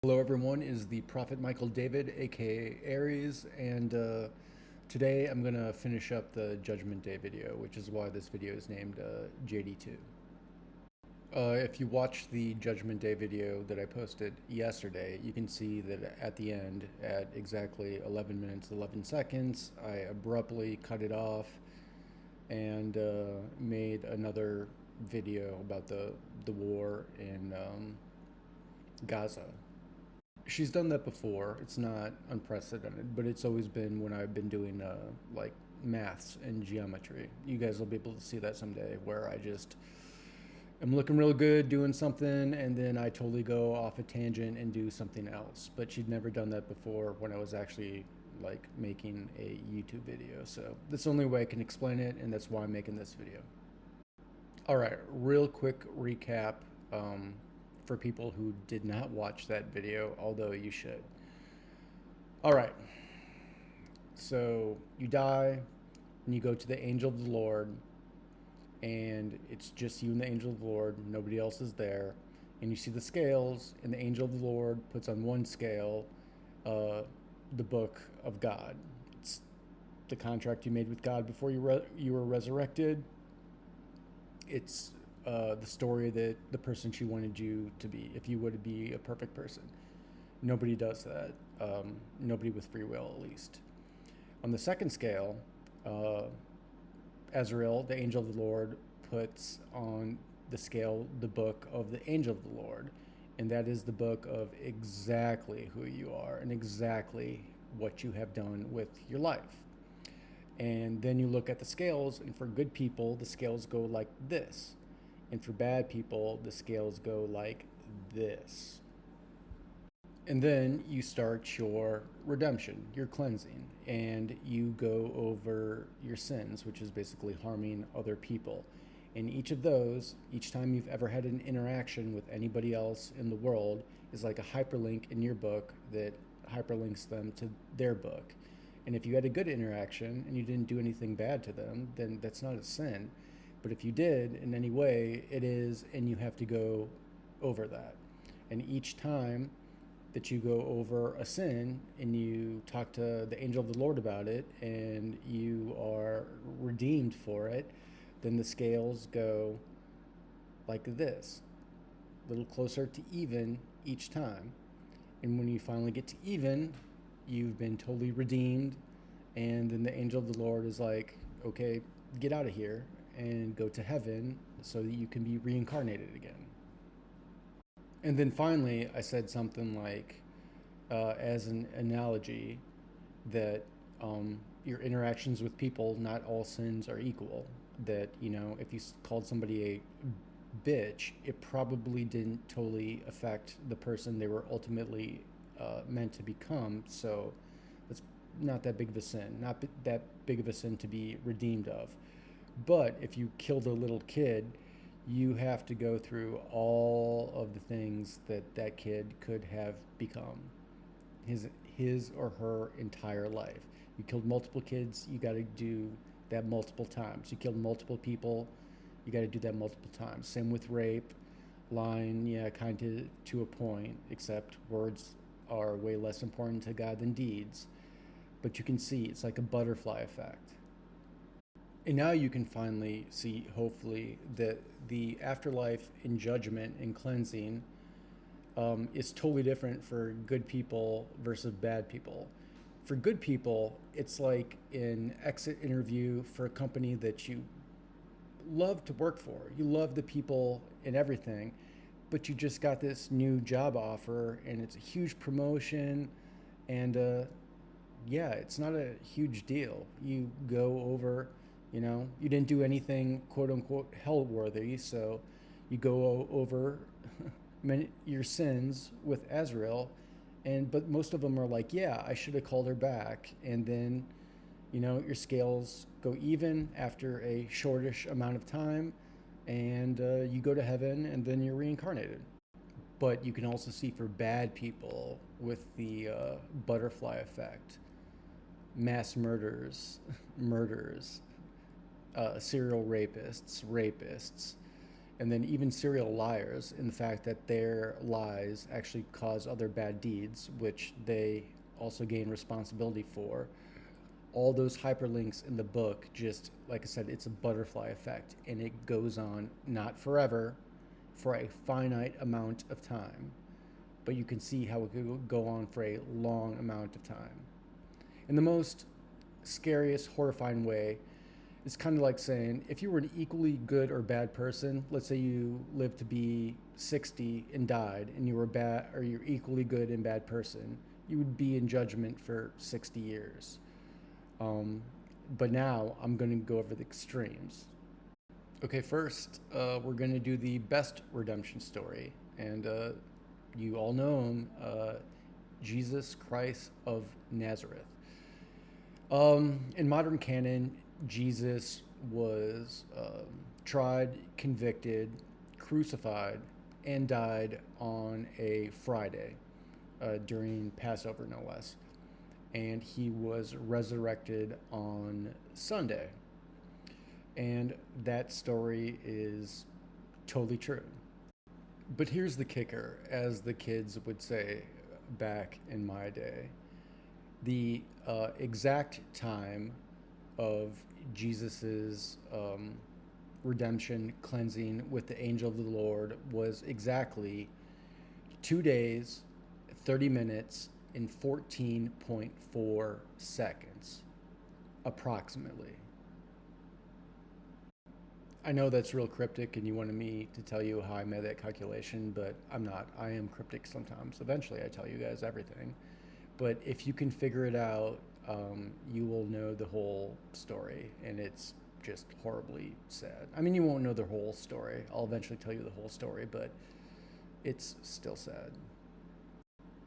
Hello, everyone. Is the Prophet Michael David, aka Aries, and today I'm gonna finish up the Judgment Day video, which is why this video is named JD2. If you watch the Judgment Day video that I posted yesterday, you can see that at the end, at exactly 11 minutes 11 seconds, I abruptly cut it off and made another video about the war in Gaza. She's done that before. It's not unprecedented, but it's always been when I've been doing like maths and geometry. You guys will be able to see that someday, where I just am looking real good doing something, and then I totally go off a tangent and do something else. But she'd never done that before when I was actually like making a YouTube video. So that's the only way I can explain it, and that's why I'm making this video. All right, real quick recap for people who did not watch that video, although you should. All right, so you die and you go to the angel of the Lord, and it's just you and the angel of the Lord, nobody else is there. And you see the scales, and the angel of the Lord puts on one scale the book of God. It's the contract you made with God before you were resurrected. It's the story that the person she wanted you to be, if you would be a perfect person. Nobody does that. Nobody with free will, at least. On the second scale, Azrael, the angel of the Lord, puts on the scale the book of the angel of the Lord. And that is the book of exactly who you are and exactly what you have done with your life. And then you look at the scales, and for good people, the scales go like this. And for bad people, the scales go like this. And then you start your redemption, your cleansing, and you go over your sins, which is basically harming other people. And each of those, each time you've ever had an interaction with anybody else in the world, is like a hyperlink in your book that hyperlinks them to their book. And if you had a good interaction and you didn't do anything bad to them, then that's not a sin. But if you did in any way, it is, and you have to go over that. And each time that you go over a sin and you talk to the angel of the Lord about it and you are redeemed for it, then the scales go like this, a little closer to even each time. And when you finally get to even, you've been totally redeemed. And then the angel of the Lord is like, okay, get out of here and go to heaven so that you can be reincarnated again. And then finally, I said something like, as an analogy, that your interactions with people, not all sins are equal. That, you know, if you called somebody a bitch, it probably didn't totally affect the person they were ultimately meant to become. So it's not that big of a sin, not that big of a sin to be redeemed of. But if you killed a little kid, you have to go through all of the things that that kid could have become his or her entire life. You killed multiple kids, you got to do that multiple times. You killed multiple people, you got to do that multiple times. Same with rape, lying, yeah, kind of to a point, except words are way less important to God than deeds. But you can see it's like a butterfly effect. And now you can finally see, hopefully, that the afterlife in judgment and cleansing is totally different for good people versus bad people. For good people, it's like an exit interview for a company that you love to work for. You love the people and everything, but you just got this new job offer and it's a huge promotion, and yeah, it's not a huge deal. You go over, you know, you didn't do anything quote unquote hell worthy, so you go over your sins with Azrael, and but most of them are like, yeah, I should have called her back, and then, you know, your scales go even after a shortish amount of time, and you go to heaven, and then you're reincarnated. But you can also see for bad people with the butterfly effect, mass murders, serial rapists, And then even serial liars, in the fact that their lies actually cause other bad deeds, which they also gain responsibility for. All those hyperlinks in the book, just like I said, it's a butterfly effect, and it goes on not forever, for a finite amount of time, but you can see how it could go on for a long amount of time. In the most scariest, horrifying way, it's kind of like saying if you were an equally good or bad person, let's say you lived to be 60 and died, and you were bad, or you're equally good and bad person, you would be in judgment for 60 years. Um, but now I'm going to go over the extremes. Okay, first, we're going to do the best redemption story. And you all know him, Jesus Christ of Nazareth. In modern canon, Jesus was tried, convicted, crucified, and died on a Friday during Passover, no less. And he was resurrected on Sunday. And that story is totally true. But here's the kicker, as the kids would say back in my day. The exact time of Jesus's redemption, cleansing with the angel of the Lord was exactly 2 days, 30 minutes, and 14.4 seconds, approximately. I know that's real cryptic, and you wanted me to tell you how I made that calculation, but I'm not. I am cryptic sometimes. Eventually, I tell you guys everything. But if you can figure it out, you will know the whole story, and it's just horribly sad. I mean, you won't know the whole story. I'll eventually tell you the whole story, but it's still sad.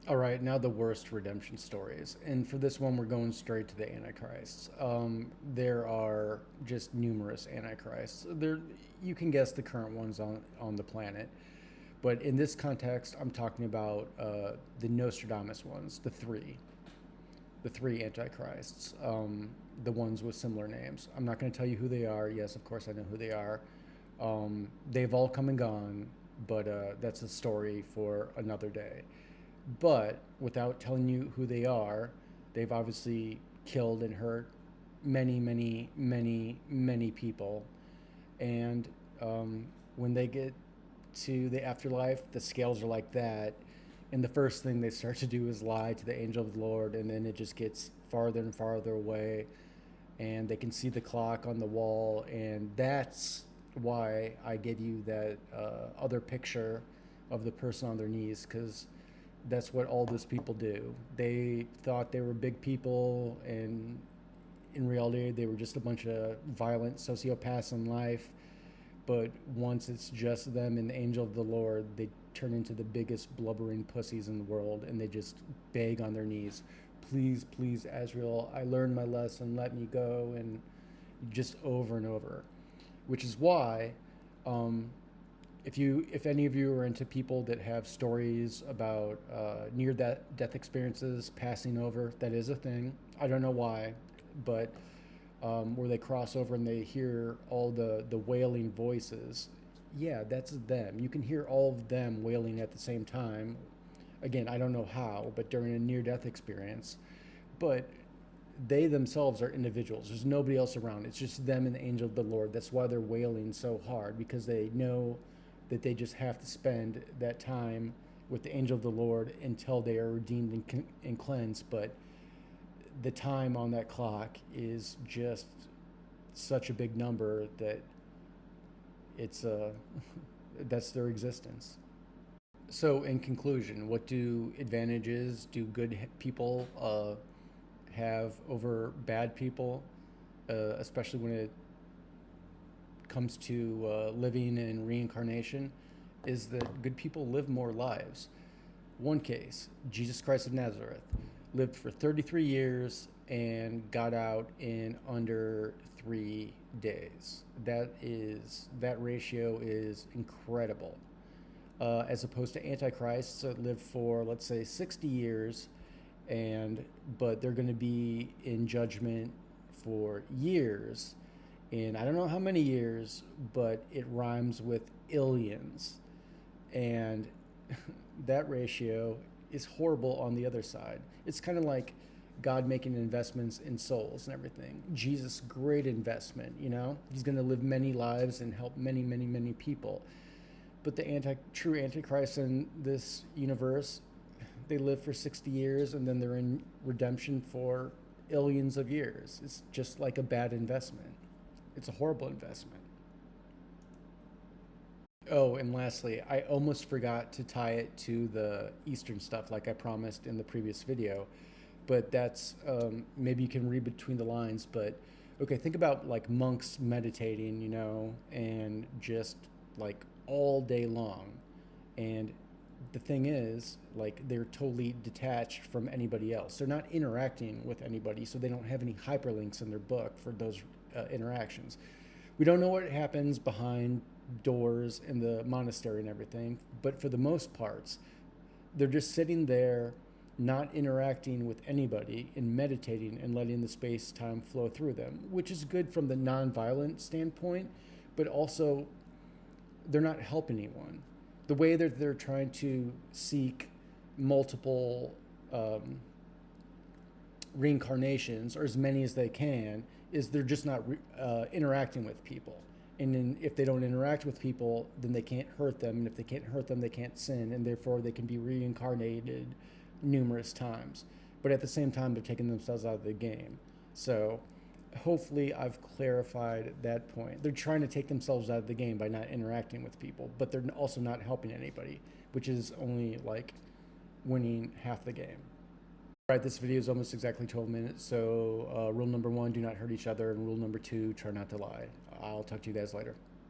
All right, now the worst redemption stories. And for this one, we're going straight to the Antichrists. There are just numerous Antichrists. You can guess the current ones on the planet. But in this context, I'm talking about the Nostradamus ones, the three Antichrists, the ones with similar names. I'm not going to tell you who they are. Yes, of course, I know who they are. They've all come and gone, but that's a story for another day. But without telling you who they are, they've obviously killed and hurt many, many, many, many people. And when they get to the afterlife, the scales are like that. And the first thing they start to do is lie to the angel of the Lord, and then it just gets farther and farther away. And they can see the clock on the wall, and that's why I give you that other picture of the person on their knees, because that's what all those people do. They thought they were big people, and in reality, they were just a bunch of violent sociopaths in life. But once it's just them and the angel of the Lord, they turn into the biggest blubbering pussies in the world, and they just beg on their knees, please, please, Azrael, I learned my lesson, let me go, and just over and over. Which is why, if any of you are into people that have stories about near death experiences, passing over, that is a thing. I don't know why, but where they cross over and they hear all the wailing voices. Yeah, that's them. You can hear all of them wailing at the same time. Again, I don't know how, but during a near death experience. But they themselves are individuals. There's nobody else around. It's just them and the angel of the Lord. That's why they're wailing so hard, because they know that they just have to spend that time with the angel of the Lord until they are redeemed and cleansed. But the time on that clock is just such a big number that it's that's their existence. So, in conclusion, what do advantages do good people have over bad people, especially when it comes to living in reincarnation? Is that good people live more lives. One case, Jesus Christ of Nazareth, lived for 33 years and got out in under 3 days. That ratio is incredible. As opposed to antichrists that live for, let's say, 60 years, but they're going to be in judgment for years, in I don't know how many years, but it rhymes with illions. And that ratio is horrible on the other side. It's kind of like God making investments in souls and everything. Jesus, great investment, you know? He's going to live many lives and help many, many, many people. But the true antichrist in this universe, they live for 60 years and then they're in redemption for illions of years. It's just like a bad investment. It's a horrible investment. Oh, and lastly, I almost forgot to tie it to the Eastern stuff like I promised in the previous video. But that's maybe you can read between the lines. But okay, think about like monks meditating, you know, and just like all day long. And the thing is, like, they're totally detached from anybody else. They're not interacting with anybody, so they don't have any hyperlinks in their book for those interactions. We don't know what happens behind doors in the monastery and everything, but for the most parts, they're just sitting there, not interacting with anybody and meditating and letting the space time flow through them, which is good from the non-violent standpoint, but also they're not helping anyone. The way that they're trying to seek multiple reincarnations, or as many as they can, is they're just not interacting with people. And then if they don't interact with people, then they can't hurt them. And if they can't hurt them, they can't sin. And therefore, they can be reincarnated numerous times. But at the same time, they're taking themselves out of the game. So hopefully I've clarified that point. They're trying to take themselves out of the game by not interacting with people, but they're also not helping anybody, which is only like winning half the game. All right, this video is almost exactly 12 minutes. So rule number 1, do not hurt each other. And rule number 2, try not to lie. I'll talk to you guys later.